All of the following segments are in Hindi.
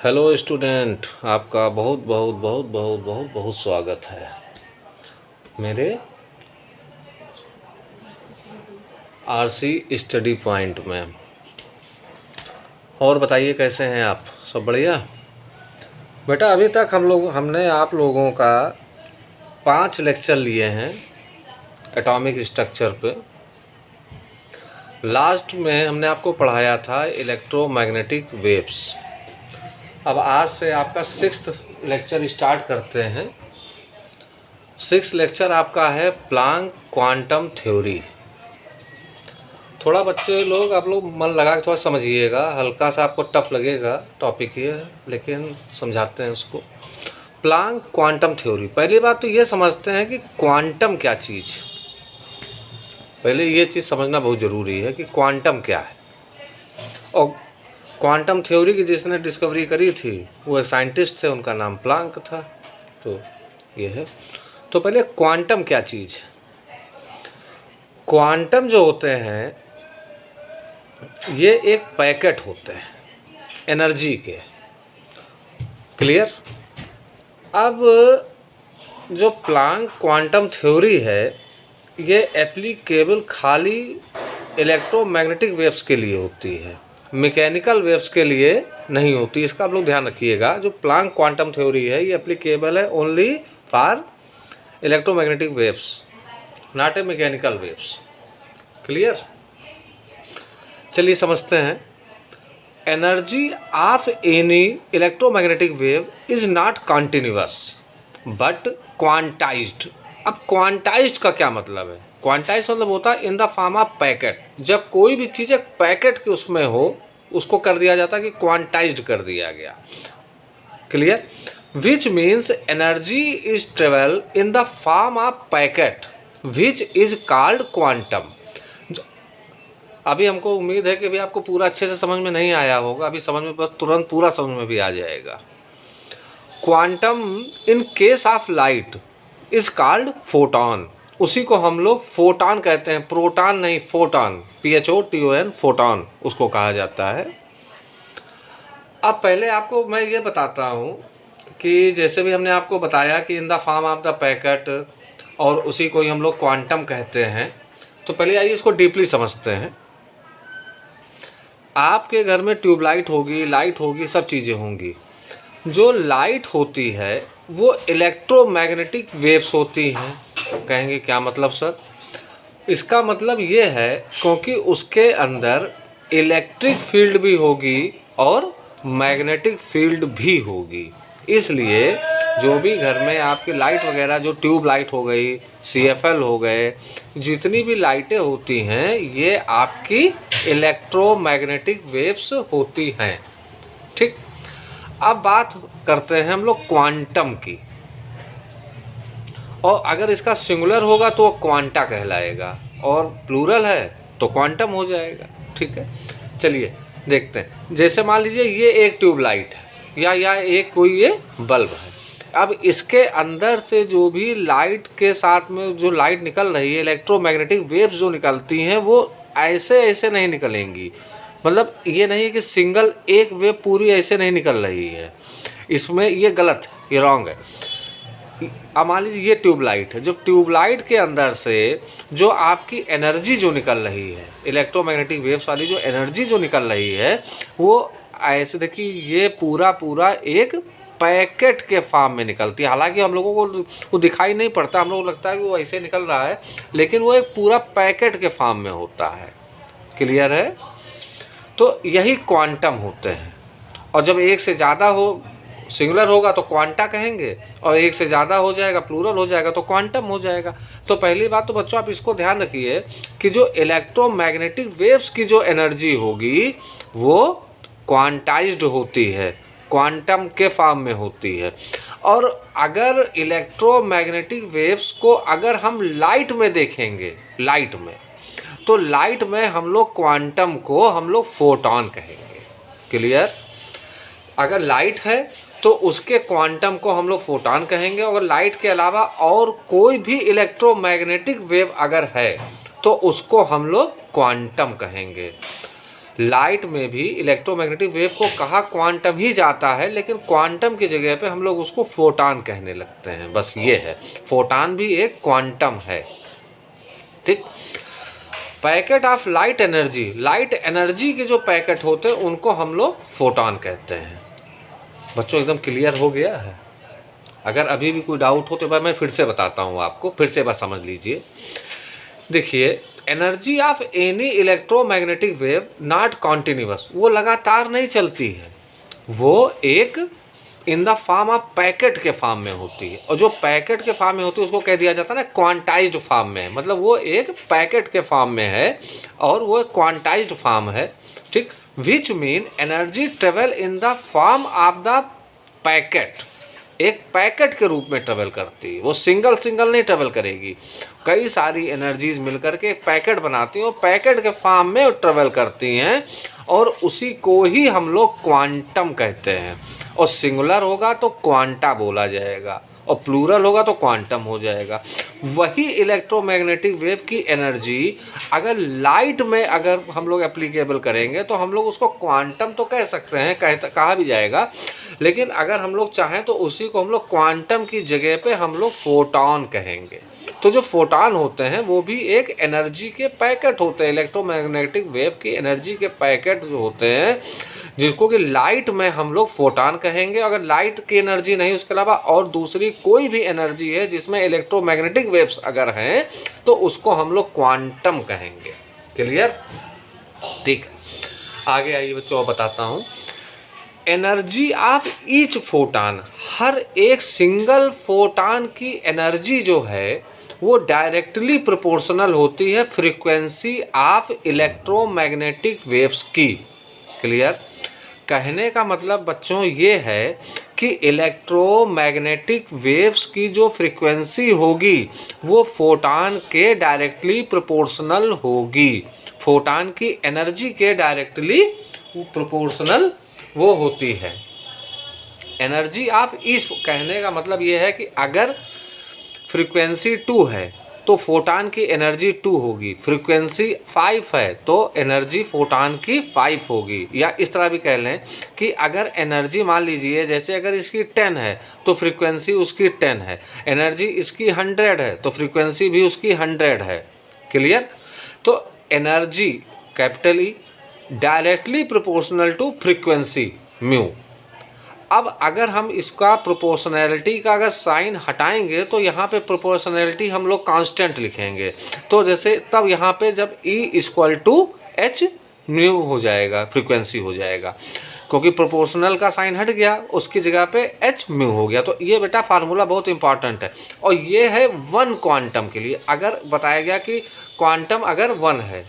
हेलो स्टूडेंट, आपका बहुत बहुत बहुत बहुत बहुत बहुत स्वागत है मेरे आरसी स्टडी पॉइंट में। और बताइए कैसे हैं आप? सब बढ़िया? बेटा, अभी तक हमने आप लोगों का 5 लेक्चर लिए हैं एटॉमिक स्ट्रक्चर पे। लास्ट में हमने आपको पढ़ाया था इलेक्ट्रोमैग्नेटिक वेव्स। अब आज से आपका 6th लेक्चर स्टार्ट करते हैं। 6th लेक्चर आपका है प्लांक क्वांटम थ्योरी। थोड़ा बच्चे लोग आप लोग मन लगा के थोड़ा समझिएगा, हल्का सा आपको टफ लगेगा टॉपिक ये, लेकिन समझाते हैं उसको। प्लांक क्वांटम थ्योरी, पहली बात तो ये समझते हैं कि क्वांटम क्या चीज़। पहले ये चीज़ समझना बहुत ज़रूरी है कि क्वांटम क्या है। और क्वांटम थ्योरी की जिसने डिस्कवरी करी थी वो एक साइंटिस्ट थे, उनका नाम प्लांक था। तो ये है। तो पहले क्वांटम क्या चीज़ है। क्वांटम जो होते हैं ये एक पैकेट होते हैं एनर्जी के। क्लियर? अब जो प्लांक क्वांटम थ्योरी है ये एप्लीकेबल खाली इलेक्ट्रोमैग्नेटिक वेव्स के लिए होती है, मैकेनिकल वेव्स के लिए नहीं होती। इसका आप लोग ध्यान रखिएगा। जो प्लांक क्वांटम थ्योरी है ये एप्लीकेबल है only for electromagnetic waves, not a mechanical waves. Clear? चलिए समझते हैं। Energy of any electromagnetic wave is not continuous but quantized. अब क्वांटाइज्ड का क्या मतलब है? क्वांटाइज्ड मतलब होता है in the form of packet. जब कोई भी चीज़ एक पैकेट के उसमें हो उसको कर दिया जाता है कि क्वांटाइज्ड कर दिया गया। Clear? Which means energy is travel in the form of packet which is called quantum. अभी हमको उम्मीद है कि भी आपको पूरा अच्छे से समझ में नहीं आया होगा, अभी समझ में बस तुरंत पूरा समझ में भी आ जाएगा। Quantum in case of light is called photon. उसी को हम लोग फोटॉन कहते हैं, प्रोटॉन नहीं, फोटॉन, PHOTON, फोटॉन उसको कहा जाता है। अब पहले आपको मैं ये बताता हूँ कि जैसे भी हमने आपको बताया कि in the form of the packet, और उसी को ही हम लोग क्वांटम कहते हैं। तो पहले आइए इसको डीपली समझते हैं। आपके घर में ट्यूबलाइट होगी, लाइट होगी, सब चीज़ें होंगी। जो लाइट होती है वो इलेक्ट्रोमैग्नेटिक वेव्स होती हैं। कहेंगे क्या मतलब सर? इसका मतलब ये है क्योंकि उसके अंदर इलेक्ट्रिक फील्ड भी होगी और मैग्नेटिक फील्ड भी होगी। इसलिए जो भी घर में आपकी लाइट वगैरह, जो ट्यूब लाइट हो गई, CFL हो गए, जितनी भी लाइटें होती हैं ये आपकी इलेक्ट्रोमैग्नेटिक वेव्स होती हैं। ठीक। अब बात करते हैं हम लोग क्वांटम की। और अगर इसका सिंगुलर होगा तो क्वांटा कहलाएगा, और प्लूरल है तो क्वांटम हो जाएगा। ठीक है, चलिए देखते हैं। जैसे मान लीजिए ये एक ट्यूबलाइट है या एक कोई ये बल्ब है। अब इसके अंदर से जो भी लाइट के साथ में जो लाइट निकल रही है, इलेक्ट्रोमैग्नेटिक वेव्स जो निकलती हैं वो ऐसे ऐसे नहीं निकलेंगी। मतलब ये नहीं है कि सिंगल एक वेव पूरी ऐसे नहीं निकल रही है, इसमें ये गलत है, ये रॉन्ग है। अब मान लीजिए ये ट्यूबलाइट है। जो ट्यूबलाइट के अंदर से जो आपकी एनर्जी जो निकल रही है, इलेक्ट्रोमैग्नेटिक वेव्स वाली जो एनर्जी जो निकल रही है वो ऐसे, देखिए ये पूरा एक पैकेट के फॉर्म में निकलती है। हालांकि हम लोगों को वो दिखाई नहीं पड़ता, हम लोगों को लगता है कि वो ऐसे निकल रहा है, लेकिन वो एक पूरा पैकेट के फॉर्म में होता है। क्लियर है? तो यही क्वांटम होते हैं। और जब एक से ज़्यादा हो, सिंगुलर होगा तो क्वांटा कहेंगे, और एक से ज़्यादा हो जाएगा, प्लूरल हो जाएगा तो क्वांटम हो जाएगा। तो पहली बात तो बच्चों आप इसको ध्यान रखिए कि जो इलेक्ट्रोमैग्नेटिक वेव्स की जो एनर्जी होगी वो क्वांटाइज्ड होती है, क्वांटम के फॉर्म में होती है। और अगर इलेक्ट्रोमैग्नेटिक वेव्स को अगर हम लाइट में देखेंगे, लाइट में, तो लाइट में हम लोग क्वांटम को हम लोग फोटॉन कहेंगे। क्लियर? अगर लाइट है तो उसके क्वांटम को हम लोग फोटॉन कहेंगे। अगर लाइट के अलावा और कोई भी इलेक्ट्रोमैग्नेटिक वेव अगर है तो उसको हम लोग क्वांटम कहेंगे। लाइट में भी इलेक्ट्रोमैग्नेटिक वेव को कहा क्वांटम ही जाता है, लेकिन क्वांटम की जगह पे हम लोग उसको फोटान कहने लगते हैं। बस ये है, फोटान भी एक क्वांटम है। ठीक, पैकेट ऑफ लाइट एनर्जी के जो पैकेट होते हैं उनको हम लोग फोटान कहते हैं। बच्चों एकदम क्लियर हो गया है? अगर अभी भी कोई डाउट हो तो मैं फिर से बताता हूँ आपको, फिर से बस समझ लीजिए। देखिए, energy of any electromagnetic wave not continuous, वो लगातार नहीं चलती है, वो एक in the form of packet के फॉर्म में होती है। और जो पैकेट के फॉर्म में होती है उसको कह दिया जाता है ना क्वांटाइज्ड फॉर्म में है, मतलब वो एक पैकेट के फॉर्म में है और वो क्वांटाइज्ड फॉर्म है। ठीक, which mean energy travel in the form of the packet, एक पैकेट के रूप में ट्रेवल करती है। वो सिंगल नहीं ट्रेवल करेगी, कई सारी एनर्जीज मिलकर के एक पैकेट बनाती हैं और पैकेट के फॉर्म में ट्रेवल करती हैं, और उसी को ही हम लोग क्वांटम कहते हैं। और सिंगुलर होगा तो क्वांटा बोला जाएगा और प्लूरल होगा तो क्वांटम हो जाएगा। वही इलेक्ट्रोमैग्नेटिक वेव की एनर्जी अगर लाइट में अगर हम लोग एप्लीकेबल करेंगे तो हम लोग उसको क्वांटम तो कह सकते हैं, कहा भी जाएगा, लेकिन अगर हम लोग चाहें तो उसी को हम लोग क्वांटम की जगह पे हम लोग फोटॉन कहेंगे। तो जो फोटॉन होते हैं वो भी एक एनर्जी के पैकेट होते हैं, इलेक्ट्रोमैग्नेटिक वेव की एनर्जी के पैकेट जो होते हैं, जिसको कि लाइट में हम लोग फोटॉन कहेंगे। अगर लाइट की एनर्जी नहीं, उसके अलावा और दूसरी कोई भी एनर्जी है जिसमें इलेक्ट्रोमैग्नेटिक वेव्स अगर हैं तो उसको हम लोग क्वांटम कहेंगे। क्लियर? ठीक, आगे आइए बच्चों बताता हूँ। एनर्जी ऑफ ईच फोटान, हर एक सिंगल फोटान की एनर्जी जो है वो डायरेक्टली प्रोपोर्शनल होती है फ्रीक्वेंसी ऑफ इलेक्ट्रोमैग्नेटिक वेव्स की। क्लियर? कहने का मतलब बच्चों ये है कि इलेक्ट्रोमैग्नेटिक वेव्स की जो फ्रीक्वेंसी होगी वो फोटान के डायरेक्टली प्रोपोर्शनल होगी, फोटान की एनर्जी के डायरेक्टली प्रोपोर्शनल वो होती है। एनर्जी ऑफ ईच, कहने का मतलब ये है कि अगर फ्रीक्वेंसी 2 है तो फोटान की एनर्जी 2 होगी, फ्रीक्वेंसी 5 है तो एनर्जी फोटान की 5 होगी। या इस तरह भी कह लें कि अगर एनर्जी मान लीजिए जैसे अगर इसकी 10 है तो फ्रीक्वेंसी उसकी 10 है, एनर्जी इसकी 100 है तो फ्रीक्वेंसी भी उसकी 100 है। क्लियर? तो energy capital E directly proportional to frequency mu. अब अगर हम इसका प्रोपोर्शनैलिटी का अगर साइन हटाएंगे तो यहाँ पे प्रोपोर्शनैलिटी हम लोग कांस्टेंट लिखेंगे, तो जैसे तब यहाँ पे जब E equal to H mu हो जाएगा, फ्रीक्वेंसी हो जाएगा, क्योंकि प्रोपोर्शनल का साइन हट गया, उसकी जगह पे एच म्यू हो गया। तो ये बेटा फार्मूला बहुत इंपॉर्टेंट है, और ये है 1 क्वांटम के लिए। अगर बताया गया कि क्वांटम अगर 1 है,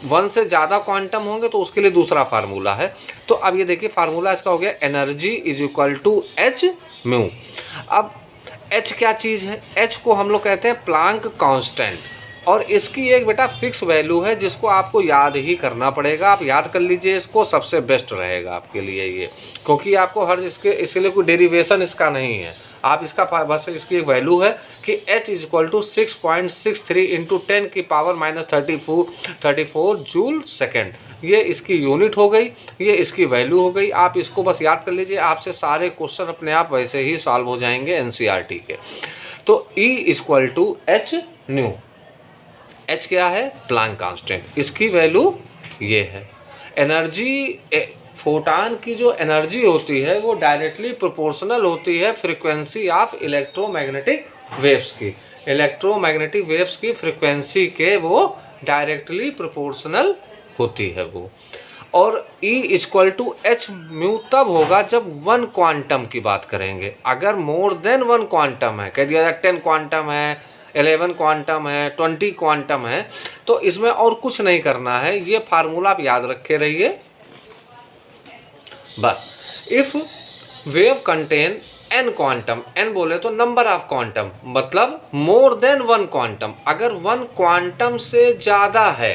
1 से ज़्यादा क्वांटम होंगे तो उसके लिए दूसरा फार्मूला है। तो अब ये देखिए फार्मूला इसका हो गया energy is equal to H mu. अब एच क्या चीज़ है? एच को हम लोग कहते हैं प्लांक कांस्टेंट, और इसकी एक बेटा फिक्स वैल्यू है जिसको आपको याद ही करना पड़ेगा। आप याद कर लीजिए, इसको सबसे बेस्ट रहेगा आपके लिए ये, क्योंकि आपको हर इसके लिए कोई डेरिवेशन इसका नहीं है। आप इसका बस इसकी एक वैल्यू है कि h is equal to 6.63 into 10 की पावर -34 जूल सेकेंड। ये इसकी यूनिट हो गई, ये इसकी वैल्यू हो गई। आप इसको बस याद कर लीजिए, आपसे सारे क्वेश्चन अपने आप वैसे ही सॉल्व हो जाएंगे एनसीईआरटी के। तो E equal to H nu, H क्या है? प्लांक कांस्टेंट, इसकी वैल्यू ये है। एनर्जी फोटान की जो एनर्जी होती है वो डायरेक्टली प्रोपोर्शनल होती है फ्रीक्वेंसी ऑफ इलेक्ट्रोमैग्नेटिक वेव्स की। इलेक्ट्रोमैग्नेटिक वेव्स की फ्रीक्वेंसी के वो डायरेक्टली प्रोपोर्शनल होती है वो। और E equal to H mu तब होगा जब 1 क्वांटम की बात करेंगे। अगर मोर देन 1 क्वांटम है, कह दिया जाए 10 क्वांटम है, 11 क्वांटम है, 20 क्वांटम है, तो इसमें और कुछ नहीं करना है, ये फार्मूला आप याद रखे रहिए बस। If wave contain n quantum, n बोले तो नंबर ऑफ क्वांटम, मतलब मोर देन 1 क्वांटम। अगर 1 क्वांटम से ज़्यादा है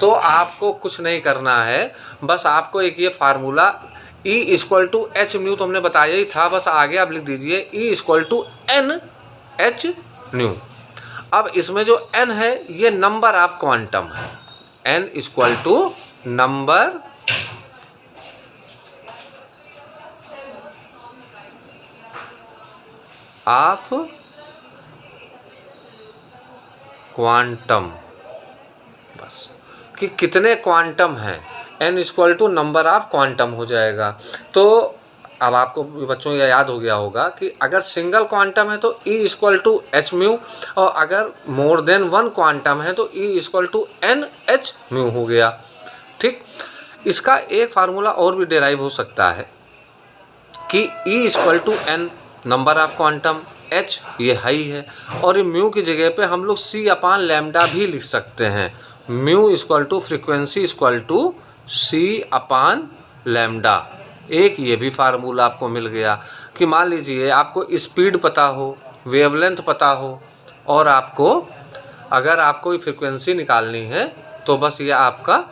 तो आपको कुछ नहीं करना है, बस आपको एक ये formula E equal to H mu तो हमने बताया ही था, बस आगे आप लिख दीजिए E equal to N H nu. अब इसमें जो n है ये नंबर ऑफ क्वांटम है, n equal to number of quantum, बस कि कितने क्वांटम हैं, n equal to number of quantum हो जाएगा। तो अब आपको बच्चों ये याद हो गया होगा कि अगर सिंगल क्वांटम है तो E equal to H mu, और अगर मोर देन वन क्वांटम है तो E equal to N H mu हो गया। ठीक, इसका एक फार्मूला और भी डिराइव हो सकता है कि E equal to N number of quantum, h ये हाई है, और ये म्यू की जगह पे हम लोग c अपान लैम्डा भी लिख सकते हैं। Mu equal to frequency equal to c upon lambda. एक ये भी फार्मूला आपको मिल गया कि मान लीजिए आपको स्पीड पता हो, वेवलेंथ पता हो, और आपको अगर आपको फ्रिक्वेंसी निकालनी है तो बस ये आपका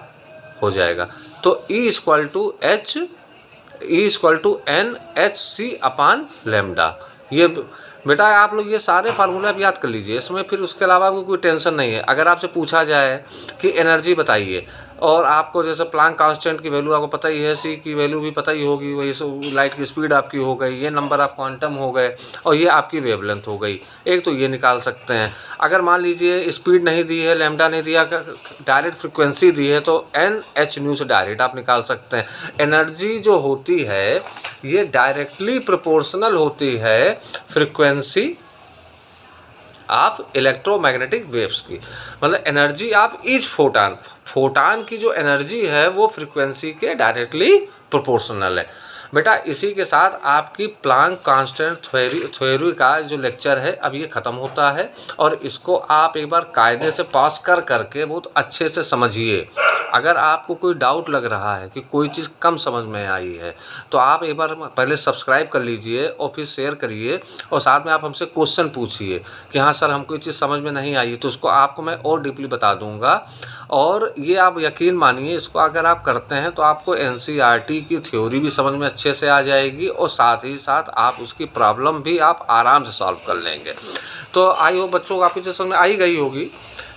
हो जाएगा। तो E equal to H, E equal to N H C upon lambda. ये बेटा आप लोग ये सारे फार्मूले आप याद कर लीजिए, इसमें फिर उसके अलावा आपको कोई टेंशन नहीं है। अगर आपसे पूछा जाए कि एनर्जी बताइए, और आपको जैसे प्लांक कांस्टेंट की वैल्यू आपको पता ही है, सी की वैल्यू भी पता ही होगी, वही लाइट की स्पीड आपकी हो गई, ये नंबर ऑफ क्वांटम हो गए, और ये आपकी वेवलेंथ हो गई। एक तो ये निकाल सकते हैं। अगर मान लीजिए स्पीड नहीं दी है, लैम्डा नहीं दिया, डायरेक्ट फ्रिक्वेंसी दी है, तो एन एच न्यू से डायरेक्ट आप निकाल सकते हैं। एनर्जी जो होती है ये डायरेक्टली प्रोपोर्शनल होती है फ्रिक्वेंसी आप इलेक्ट्रोमैग्नेटिक वेव्स की, मतलब एनर्जी आप ईच फोटान, फोटान की जो एनर्जी है वो फ्रिक्वेंसी के डायरेक्टली प्रोपोर्शनल है। बेटा इसी के साथ आपकी प्लांक कांस्टेंट थ्योरी का जो लेक्चर है अब ये ख़त्म होता है, और इसको आप एक बार कायदे से पास कर करके बहुत अच्छे से समझिए। अगर आपको कोई डाउट लग रहा है कि कोई चीज़ कम समझ में आई है तो आप एक बार पहले सब्सक्राइब कर लीजिए और फिर शेयर करिए, और साथ में आप हमसे क्वेश्चन पूछिए कि हाँ सर हमको ये चीज़ समझ में नहीं आई, तो उसको आपको मैं और डीपली बता दूंगा। और ये आप यकीन मानिए, इसको अगर आप करते हैं तो आपको एनसीईआरटी की थ्योरी भी समझ में अच्छे से आ जाएगी, और साथ ही साथ आप उसकी प्रॉब्लम भी आप आराम से सॉल्व कर लेंगे। तो आई होप बच्चों को आपकी चीज़ समझ में आई गई होगी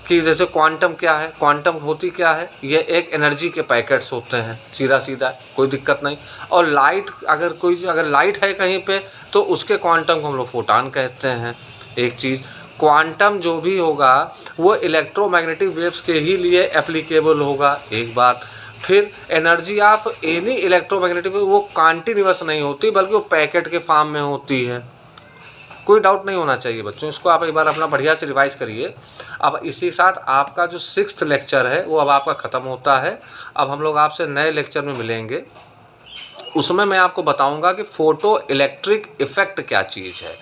कि जैसे क्वांटम क्या है, क्वांटम होती क्या है, ये एक एनर्जी के पैकेट्स होते हैं, सीधा सीधा कोई दिक्कत नहीं। और लाइट अगर लाइट है कहीं पे तो उसके क्वांटम को हम लोग फोटान कहते हैं। एक चीज़, क्वांटम जो भी होगा वो इलेक्ट्रोमैग्नेटिक वेव्स के ही लिए एप्लीकेबल होगा, एक बात। फिर एनर्जी ऑफ एनी इलेक्ट्रोमैग्नेटिक वो कॉन्टिन्यूअस नहीं होती बल्कि वो पैकेट के फॉर्म में होती है। कोई डाउट नहीं होना चाहिए बच्चों, इसको आप एक बार अपना बढ़िया से रिवाइज करिए। अब इसी साथ आपका जो 6th लेक्चर है वो अब आपका ख़त्म होता है। अब हम लोग आपसे नए लेक्चर में मिलेंगे, उसमें मैं आपको बताऊंगा कि फ़ोटो इलेक्ट्रिक इफ़ेक्ट क्या चीज़ है।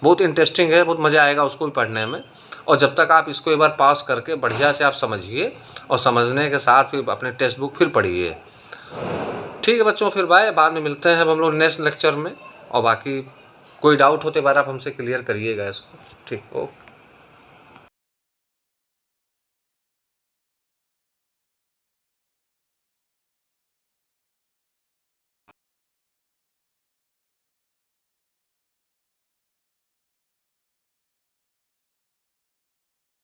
बहुत इंटरेस्टिंग है, बहुत मज़ा आएगा उसको भी पढ़ने में। और जब तक आप इसको एक बार पास करके बढ़िया से आप समझिए, और समझने के साथ फिर अपने टेक्स्ट बुक फिर पढ़िए। ठीक है बच्चों, फिर बाय, बाद में मिलते हैं अब हम लोग नेक्स्ट लेक्चर में। और बाकी कोई डाउट होते बार आप हमसे क्लियर करिएगा इसको। ठीक, ओके।